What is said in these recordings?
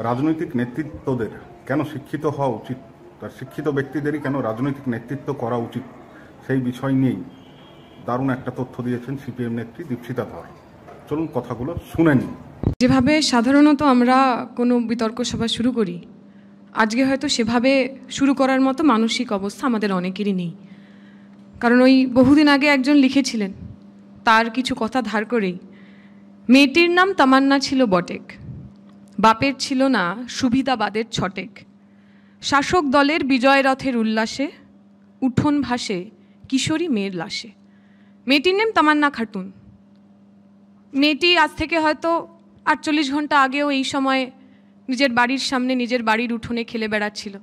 রাজনৈতিক নেতৃত্বদের কেন শিক্ষিত হওয়া উচিত, তার শিক্ষিত ব্যক্তিদেরই কেন রাজনৈতিক নেতৃত্ব করা উচিত, সেই বিষয় নিয়েই দারুণ একটা তথ্য দিয়েছেন সিপিএম নেত্রী দীপশিতা ধর। চলুন কথাগুলো শুনে নিন। যেভাবে সাধারণত আমরা কোনো বিতর্ক সভা শুরু করি, আজকে হয়তো সেভাবে শুরু করার মতো মানসিক অবস্থা আমাদের অনেকেরই নেই। কারণ ওই বহুদিন আগে একজন লিখেছিলেন, তার কিছু কথা ধার করেই, মেয়েটির নাম তামান্না ছিল বটেক, বাপের ছিল না সুবিধাবাদের ছটেক, শাসক দলের বিজয় রথের উল্লাসে উঠোন ভাসে কিশোরী মেয়ের লাশে। মেয়েটির নাম তামান্না খাতুন। মেয়েটি আজ থেকে হয়তো 48 ঘন্টা আগেও এই সময় নিজের বাড়ির সামনে নিজের বাড়ির উঠোনে খেলে বেড়াচ্ছিল।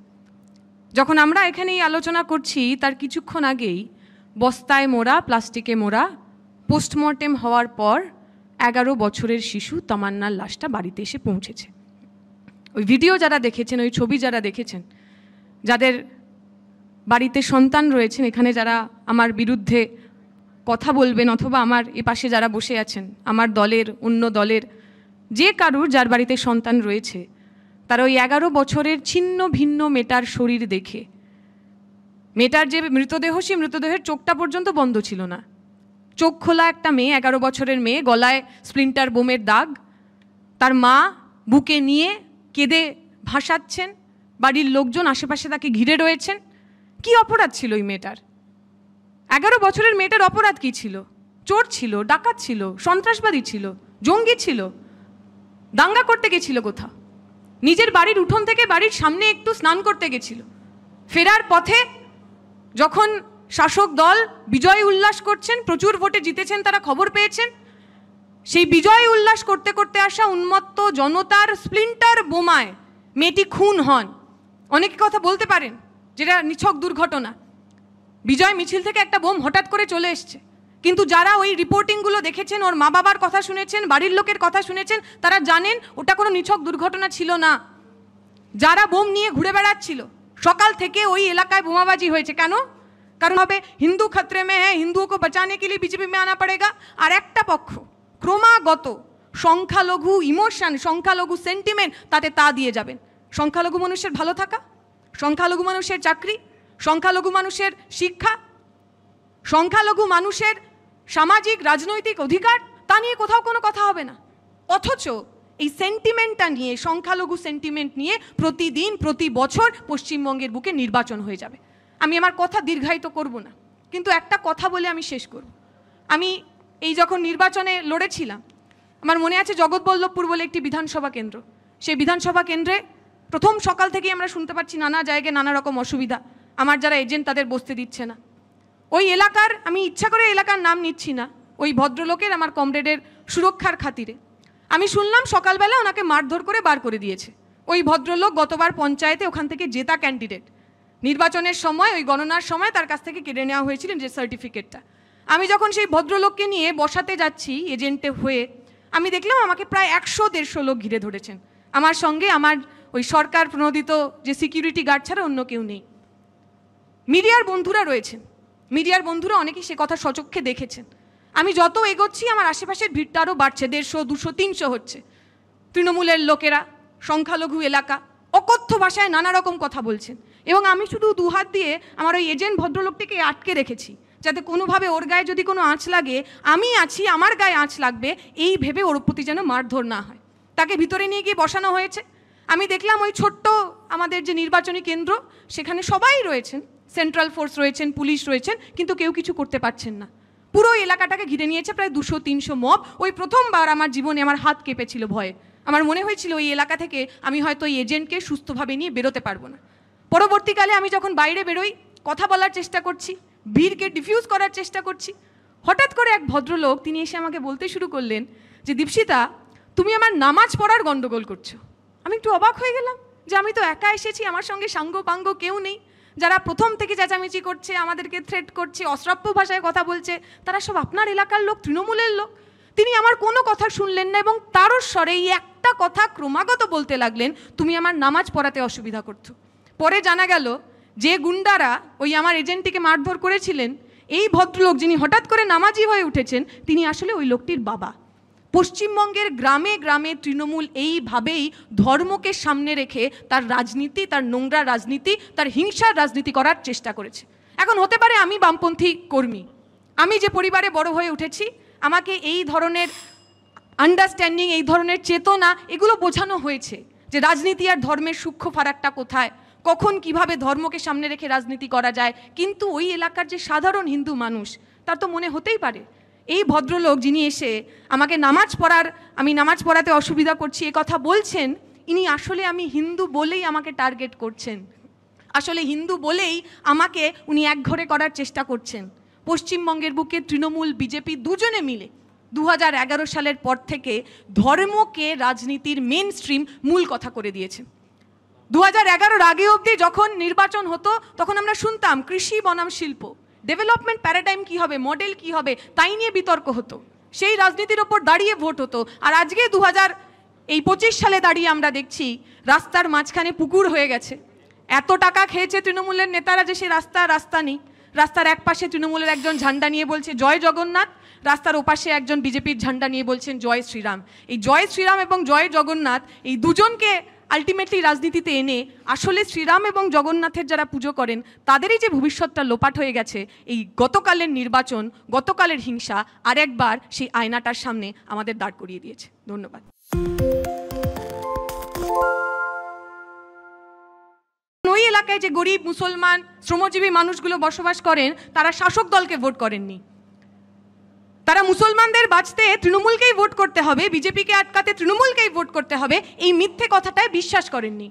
যখন আমরা এখানে এই আলোচনা করছি তার কিছুক্ষণ আগেই বস্তায় মোড়া, প্লাস্টিকে মোড়া, পোস্টমর্টেম হওয়ার পর 11 বছরের শিশু তামান্নার লাশটা বাড়িতে এসে পৌঁছেছে। ওই ভিডিও যারা দেখেছেন, ওই ছবি যারা দেখেছেন, যাদের বাড়িতে সন্তান রয়েছেন, এখানে যারা আমার বিরুদ্ধে কথা বলবেন অথবা আমার এ পাশে যারা বসে আছেন, আমার দলের, অন্য দলের যে কারুর যার বাড়িতে সন্তান রয়েছে, তারা ওই 11 বছরের ছিন্ন ভিন্ন মেয়েটার শরীর দেখে, মেয়েটার যে মৃতদেহ, সেই মৃতদেহের চোখটা পর্যন্ত বন্ধ ছিল না, চোখ খোলা একটা মেয়ে, 11 বছরের মেয়ে, গলায় স্প্লিন্টার বোমের দাগ, তার মা বুকে নিয়ে কেঁদে ভাসাচ্ছেন, বাড়ির লোকজন আশেপাশে তাকে ঘিরে রয়েছেন। কি অপরাধ ছিল ওই মেয়েটার? 11 বছরের মেয়েটার অপরাধ কি ছিল? চোর ছিল, ডাকাত ছিল, সন্ত্রাসবাদী ছিল, জঙ্গি ছিল, দাঙ্গা করতে গেছিল কোথাও, নিজের বাড়ির উঠোন থেকে বাড়ির সামনে একটু স্নান করতে গেছিল, ফেরার পথে যখন শাসক দল বিজয় উল্লাস করছেন, প্রচুর ভোটে জিতেছেন, তারা খবর পেয়েছেন, সেই বিজয় উল্লাস করতে করতে আসা উন্মত্ত জনতার স্প্লিন্টার বোমায় মেয়েটি খুন হন। অনেকে কথা বলতে পারেন যেটা নিছক দুর্ঘটনা, বিজয় মিছিল থেকে একটা বোম হঠাৎ করে চলে এসছে, কিন্তু যারা ওই রিপোর্টিংগুলো দেখেছেন, ওর মা বাবার কথা শুনেছেন, বাড়ির লোকের কথা শুনেছেন, তারা জানেন ওটা কোনো নিছক দুর্ঘটনা ছিল না। যারা বোম নিয়ে ঘুরে বেড়াচ্ছিল, সকাল থেকে ওই এলাকায় বোমাবাজি হয়েছে। কেন? কারণ হবে হিন্দু খতরে মে হ্যাঁ, হিন্দুও কো বাঁচানে কে লিয়ে বিজেপি মে আনা পড়েগা। আর একটা পক্ষ ক্রমাগত সংখ্যালঘু ইমোশন, সংখ্যালঘু সেন্টিমেন্ট, তাতে তা দিয়ে যাবেন। সংখ্যালঘু মানুষের ভালো থাকা, সংখ্যালঘু মানুষের চাকরি, সংখ্যালঘু মানুষের শিক্ষা, সংখ্যালঘু মানুষের সামাজিক রাজনৈতিক অধিকার, তা নিয়ে কোথাও কোনো কথা হবে না। অথচ এই সেন্টিমেন্টটা নিয়ে, সংখ্যালঘু সেন্টিমেন্ট নিয়ে প্রতিদিন প্রতি বছর পশ্চিমবঙ্গের বুকে নির্বাচন হয়ে যাবে। আমি আমার কথা দীর্ঘায়িত করব না, কিন্তু একটা কথা বলে আমি শেষ করব। আমি এই যখন নির্বাচনে লড়েছিলাম, আমার মনে আছে জগৎবল্লভপুর বলে একটি বিধানসভা কেন্দ্র, সেই বিধানসভা কেন্দ্রে প্রথম সকাল থেকেই আমরা শুনতে পাচ্ছি নানা জায়গায় নানা রকম অসুবিধা, আমার যারা এজেন্ট তাদের বসতে দিচ্ছে না। ওই এলাকার, আমি ইচ্ছা করে এলাকার নাম নিচ্ছি না, ওই ভদ্রলোকের, আমার কমরেডের সুরক্ষার খাতিরে আমি শুনলাম সকালবেলা ওনাকে মারধর করে বার করে দিয়েছে। ওই ভদ্রলোক গতবার পঞ্চায়েতে ওখান থেকে জেতা ক্যান্ডিডেট, নির্বাচনের সময় ওই গণনার সময় তার কাছ থেকে কেড়ে নেওয়া হয়েছিল যে সার্টিফিকেটটা। আমি যখন সেই ভদ্রলোককে নিয়ে বসাতে যাচ্ছি এজেন্টে হয়ে, আমি দেখলাম আমাকে প্রায় 100-150 লোক ঘিরে ধরেছেন। আমার সঙ্গে আমার ওই সরকার প্রণোদিত যে সিকিউরিটি গার্ড ছাড়া অন্য কেউ নেই। মিডিয়ার বন্ধুরা রয়েছেন, মিডিয়ার বন্ধুরা অনেকেই সে কথা সচক্ষে দেখেছেন। আমি যত এগোচ্ছি আমার আশেপাশের ভিড়টা আরও বাড়ছে, 150, 200, 300 হচ্ছে। তৃণমূলের লোকেরা, সংখ্যালঘু এলাকা, অকথ্য ভাষায় নানা রকম কথা বলছেন, এবং আমি শুধু দুহাত দিয়ে আমার ওই এজেন্ট ভদ্রলোকটিকে আটকে রেখেছি, যাতে কোনোভাবে ওর গায়ে যদি কোনো আঁচ লাগে, আমি আছি, আমার গায়ে আঁচ লাগবে, এই ভেবে ওর প্রতি যেন মারধর না হয়। তাকে ভিতরে নিয়ে গিয়ে বসানো হয়েছে। আমি দেখলাম ওই ছোট্ট আমাদের যে নির্বাচনী কেন্দ্র, সেখানে সবাই রয়েছেন, সেন্ট্রাল ফোর্স রয়েছেন, পুলিশ রয়েছেন, কিন্তু কেউ কিছু করতে পারছেন না। পুরো এলাকাটাকে ঘিরে নিয়েছে প্রায় 200-300 মব। ওই প্রথমবার আমার জীবনে আমার হাত কেঁপেছিল ভয়ে। আমার মনে হয়েছিল ওই এলাকা থেকে আমি হয়তো এই এজেন্টকে সুস্থভাবে নিয়ে বেরোতে পারবো না। পরবর্তীকালে আমি যখন বাইরে বেরোই, কথা বলার চেষ্টা করছি, ভিড়কে ডিফিউজ করার চেষ্টা করছি, হঠাৎ করে এক ভদ্রলোক তিনি এসে আমাকে বলতে শুরু করলেন যে, দীপশিতা, তুমি আমার নামাজ পড়ার গণ্ডগোল করছো। আমি একটু অবাক হয়ে গেলাম যে আমি তো একা এসেছি, আমার সঙ্গে সাঙ্গ পাঙ্গ কেউ নেই। যারা প্রথম থেকে চেঁচামেচি করছে, আমাদেরকে থ্রেট করছে, অশ্রাব্য ভাষায় কথা বলছে, তারা সব আপনার এলাকার লোক, তৃণমূলের লোক। তিনি আমার কোনো কথা শুনলেন না এবং তারও স্বরে এই একটা কথা ক্রমাগত বলতে লাগলেন, তুমি আমার নামাজ পড়াতে অসুবিধা করছো। পরে জানা গেল যে গুন্ডারা ওই আমার এজেন্টটিকে মারধর করেছিলেন, এই ভদ্রলোক যিনি হঠাৎ করে নামাজি হয়ে উঠেছেন, তিনি আসলে ওই লোকটির বাবা। পশ্চিমবঙ্গের গ্রামে গ্রামে তৃণমূল এইভাবেই ধর্মকে সামনে রেখে তার রাজনীতি, তার নোংরা রাজনীতি, তার হিংসার রাজনীতি করার চেষ্টা করেছে। এখন হতে পারে আমি বামপন্থী কর্মী, আমি যে পরিবারে বড় হয়ে উঠেছি, আমাকে এই ধরনের আন্ডারস্ট্যান্ডিং, এই ধরনের চেতনা, এগুলো বোঝানো হয়েছে যে রাজনীতি আর ধর্মের সূক্ষ্ম ফারাকটা কোথায়, কখন কিভাবে ধর্মকে সামনে রেখে রাজনীতি করা যায়। কিন্তু ওই এলাকার যে সাধারণ হিন্দু মানুষ, তার তো মনে হতেই পারে এই ভদ্রলোক যিনি এসে আমাকে আমি নামাজ পড়াতে অসুবিধা করছি এ কথা বলছেন, ইনি আসলে আমি হিন্দু বলেই আমাকে টার্গেট করছেন, আসলে হিন্দু বলেই আমাকে উনি একঘরে করার চেষ্টা করছেন। পশ্চিমবঙ্গের বুকে তৃণমূল বিজেপি দুজনে মিলে 2011 সালের পর থেকে ধর্মকে রাজনীতির মেন স্ট্রিম মূল কথা করে দিয়েছে। 2011 আগে অবধি যখন নির্বাচন হতো তখন আমরা শুনতাম কৃষি বনাম শিল্প, ডেভেলপমেন্ট প্যারাডাইম কি হবে, মডেল কি হবে, তাই নিয়ে বিতর্ক হতো, সেই রাজনীতির ওপর দাঁড়িয়ে ভোট হতো। আর আজকে 2025 সালে দাঁড়িয়ে আমরা দেখছি রাস্তার মাঝখানে পুকুর হয়ে গেছে। এত টাকা খেয়েছে তৃণমূলের নেতারা যে সে রাস্তা নেই। রাস্তার এক পাশে তৃণমূলের একজন ঝান্ডা নিয়ে বলছে জয় জগন্নাথ, রাস্তার ওপাশে একজন বিজেপির ঝান্ডা নিয়ে বলছেন জয় শ্রীরাম। এই জয় শ্রীরাম এবং জয় জগন্নাথ, এই দুজনকে আলটিমেটলি রাজনীতিতে এনে আসলে শ্রীরাম এবং জগন্নাথের যারা পুজো করেন তাদেরই যে ভবিষ্যৎটা লোপাট হয়ে গেছে, এই গতকালের নির্বাচন, গতকালের হিংসা আরেকবার সেই আয়নাটার সামনে আমাদের দাঁড় করিয়ে দিয়েছে। ধন্যবাদ। ওই এলাকায় যে গরিব মুসলমান শ্রমজীবী মানুষগুলো বসবাস করেন তারা শাসক দলকে ভোট করেননি, তারা মুসলমানদের বাঁচতে তৃণমূলকেই ভোট করতে হবে, বিজেপিকে আটকাতে তৃণমূলকেই ভোট করতে হবে, এই মিথ্যে কথাটায় বিশ্বাস করেননি।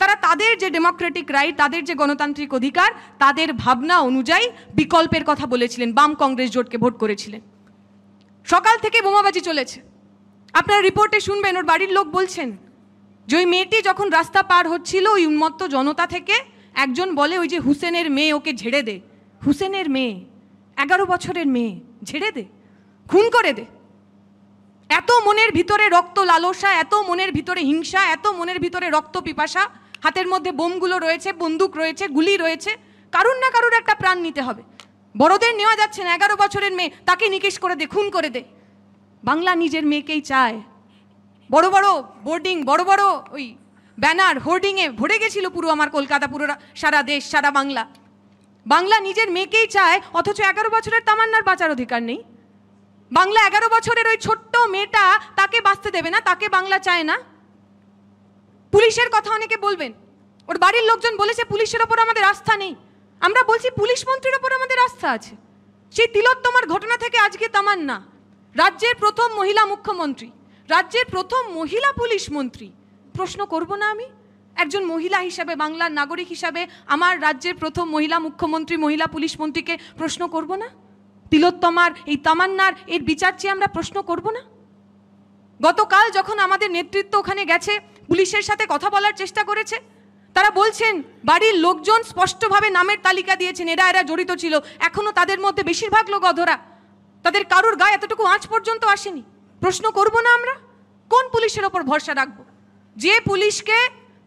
তারা তাদের যে ডেমোক্রেটিক রাইট, তাদের যে গণতান্ত্রিক অধিকার, তাদের ভাবনা অনুযায়ী বিকল্পের কথা বলেছিলেন, বাম কংগ্রেস জোটকে ভোট করেছিলেন। সকাল থেকে বোমাবাজি চলেছে, আপনারা রিপোর্টে শুনবেন ওর বাড়ির লোক বলছেন যে ওই মেয়েটি যখন রাস্তা পার হচ্ছিল ওই উন্মত্ত জনতা থেকে একজন বলে ওই যে হুসেনের মেয়ে, ওকে ঝেড়ে দে। হুসেনের মেয়ে, 11 বছরের মেয়ে, ঝেড়ে দে, খুন করে দে। এত মনের ভিতরে রক্ত লালসা, এত মনের ভিতরে হিংসা, এত মনের ভিতরে রক্ত পিপাসা, হাতের মধ্যে বোমগুলো রয়েছে, বন্দুক রয়েছে, গুলি রয়েছে, কারুর না কারুর একটা প্রাণ নিতে হবে। বড়দের নেওয়া যাচ্ছে না, 11 বছরের মেয়ে, তাকে নিকেশ করে দে, খুন করে দে। বাংলা নিজের মেয়েকেই চায়। বড় বড় বোর্ডিং, বড় বড় ওই ব্যানার হোর্ডিংয়ে ভরে গেছিল পুরো আমার কলকাতা, পুরো সারা দেশ, সারা বাংলা। বাংলা নিজের মেয়েকেই চায়, অথচ 11 বছরের তামান্নার বাঁচার অধিকার নেই। বাংলা 11 বছরের ওই ছোট্ট মেয়েটা, তাকে বাঁচতে দেবে না, তাকে বাংলা চায় না। পুলিশের কথা অনেকে বলবেন, ওর বাড়ির লোকজন বলেছে পুলিশের ওপর আমাদের আস্থা নেই। আমরা বলছি পুলিশ মন্ত্রীর ওপর আমাদের আস্থা আছে। সেই তিলোত্তমার ঘটনা থেকে আজকে তামান্না রাজ্যের প্রথম মহিলা মুখ্যমন্ত্রী, রাজ্যের প্রথম মহিলা পুলিশ মন্ত্রী। প্রশ্ন করব না আমি একজন মহিলা হিসাবে, বাংলার নাগরিক হিসাবে, আমার রাজ্যের প্রথম মহিলা মুখ্যমন্ত্রী, মহিলা পুলিশ মন্ত্রীকে প্রশ্ন করব না? তিলোত্তমার, এই তামান্নার এর বিচার চেয়ে আমরা প্রশ্ন করব না? গতকাল যখন আমাদের নেতৃত্ব ওখানে গেছে, পুলিশের সাথে কথা বলার চেষ্টা করেছে, তারা বলছেন বাড়ির লোকজন স্পষ্টভাবে নামের তালিকা দিয়েছেন, এরা এরা জড়িত ছিল। এখনো তাদের মধ্যে বেশিরভাগ লোক অধরা, তাদের কারুর গায়ে এতটুকু আঁচ পর্যন্ত আসেনি। প্রশ্ন করব না আমরা? কোন পুলিশের ওপর ভরসা রাখবো? যে পুলিশকে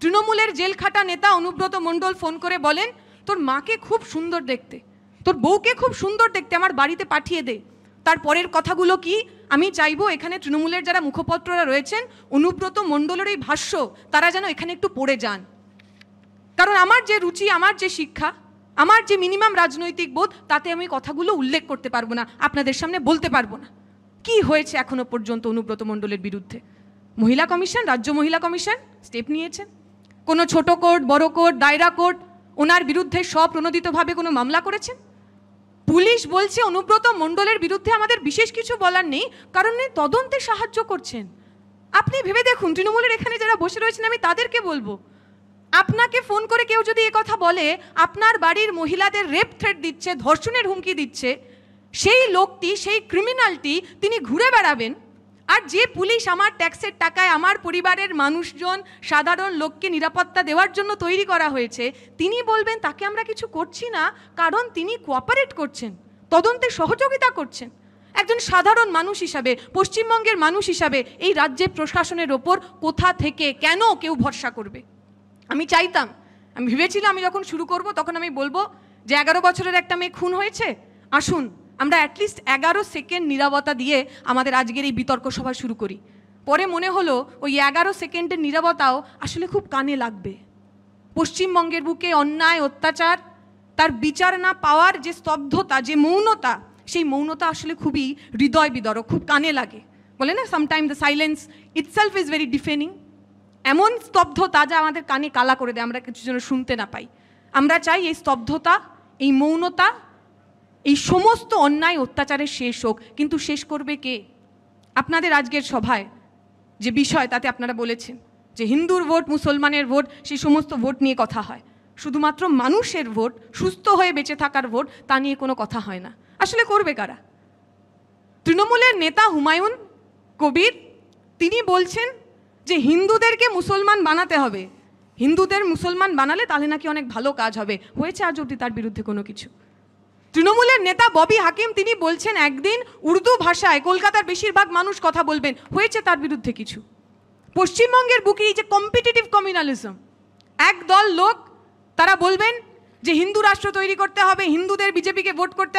তৃণমূলের জেলখাটা নেতা অনুব্রত মণ্ডল ফোন করে বলেন তোর মাকে খুব সুন্দর দেখতে, তোর বউকে খুব সুন্দর দেখতে, আমার বাড়িতে পাঠিয়ে দে। তারপরের কথাগুলো কি? আমি চাইবো এখানে তৃণমূলের যারা মুখপত্ররা রয়েছেন, অনুব্রত মণ্ডলের এই ভাষ্য তারা যেন এখানে একটু পড়ে যান। কারণ আমার যে রুচি, আমার যে শিক্ষা, আমার যে মিনিমাম রাজনৈতিক বোধ, তাতে আমি কথাগুলো উল্লেখ করতে পারবো না, আপনাদের সামনে বলতে পারবো না। কি হয়েছে এখনো পর্যন্ত অনুব্রত মণ্ডলের বিরুদ্ধে? মহিলা কমিশন, রাজ্য মহিলা কমিশন স্টেপ নিয়েছেন। কোনো ছোট কোর্ট, বড় কোর্ট, দায়রা কোর্ট ওনার বিরুদ্ধে স্বপ্রণোদিতভাবে কোনো মামলা করেছেন? পুলিশ বলছে অনুব্রত মণ্ডলের বিরুদ্ধে আমাদের বিশেষ কিছু বলার নেই, কারণ তদন্তে সাহায্য করছেন। আপনি ভেবে দেখুন, তৃণমূলের এখানে যারা বসে রয়েছেন আমি তাদেরকে বলবো, আপনাকে ফোন করে কেউ যদি এ কথা বলে আপনার বাড়ির মহিলাদের রেপ থ্রেট দিচ্ছে, ধর্ষণের হুমকি দিচ্ছে, সেই লোকটি, সেই ক্রিমিনালটি তিনি ঘুরে বেড়াবেন, আর যে পুলিশ আমার ট্যাক্সের টাকায় আমার পরিবারের মানুষজন, সাধারণ লোককে নিরাপত্তা দেওয়ার জন্য তৈরি করা হয়েছে, তিনি বলবেন তাকে আমরা কিছু করছি না কারণ তিনি কোঅপারেট করছেন, তদন্তে সহযোগিতা করছেন। একজন সাধারণ মানুষ হিসাবে, পশ্চিমবঙ্গের মানুষ হিসাবে এই রাজ্যের প্রশাসনের ওপর কোথা থেকে কেন কেউ ভরসা করবে? আমি চাইতাম, আমি ভেবেছিলাম আমি যখন শুরু করব তখন আমি বলবো যে 11 বছরের একটা মেয়ে খুন হয়েছে, আসুন আমরা অ্যাটলিস্ট 11 সেকেন্ড নীরবতা দিয়ে আমাদের আজকের এই বিতর্ক সভা শুরু করি। পরে মনে হলো ওই 11 সেকেন্ডের নীরবতাও আসলে খুব কানে লাগবে। পশ্চিমবঙ্গের বুকে অন্যায় অত্যাচার, তার বিচার না পাওয়ার যে স্তব্ধতা, যে মৌনতা, সেই মৌনতা আসলে খুবই হৃদয় বিদারক, খুব কানে লাগে। বলে না, sometime the silence itself is very ডিফেনিং। এমন স্তব্ধতা যা আমাদের কানে কালা করে দেয়, আমরা কিছু যেন শুনতে না পাই। আমরা চাই এই স্তব্ধতা, এই মৌনতা, এই সমস্ত অন্যায় অত্যাচারের শেষ হোক। কিন্তু শেষ করবে কে? আপনাদের আজকের সভায় যে বিষয়, তাতে আপনারা বলেছেন যে হিন্দুর ভোট, মুসলমানের ভোট, সেই সমস্ত ভোট নিয়ে কথা হয়। শুধুমাত্র মানুষের ভোট, সুস্থ হয়ে বেঁচে থাকার ভোট, তা নিয়ে কোনো কথা হয় না। আসলে করবে কারা? তৃণমূলের নেতা হুমায়ুন কবির, তিনি বলছেন যে হিন্দুদেরকে মুসলমান বানাতে হবে, হিন্দুদের মুসলমান বানালে তাহলে নাকি অনেক ভালো কাজ হবে। হয়েছে আজ অবধি তার বিরুদ্ধে কোনো কিছু? তৃণমূলের নেতা ববি হাকিম, তিনি বলছেন একদিন উর্দু ভাষায় কলকাতার বেশিরভাগ মানুষ কথা বলবেন। হয়েছে তার বিরুদ্ধে কিছু? পশ্চিমবঙ্গের বুকে এই যে কম্পিটিটিভ কমিউনালিজম, এক দল লোক তারা বলবেন যে হিন্দু রাষ্ট্র তৈরি করতে হবে, হিন্দুদের বিজেপিকে ভোট করতে হবে।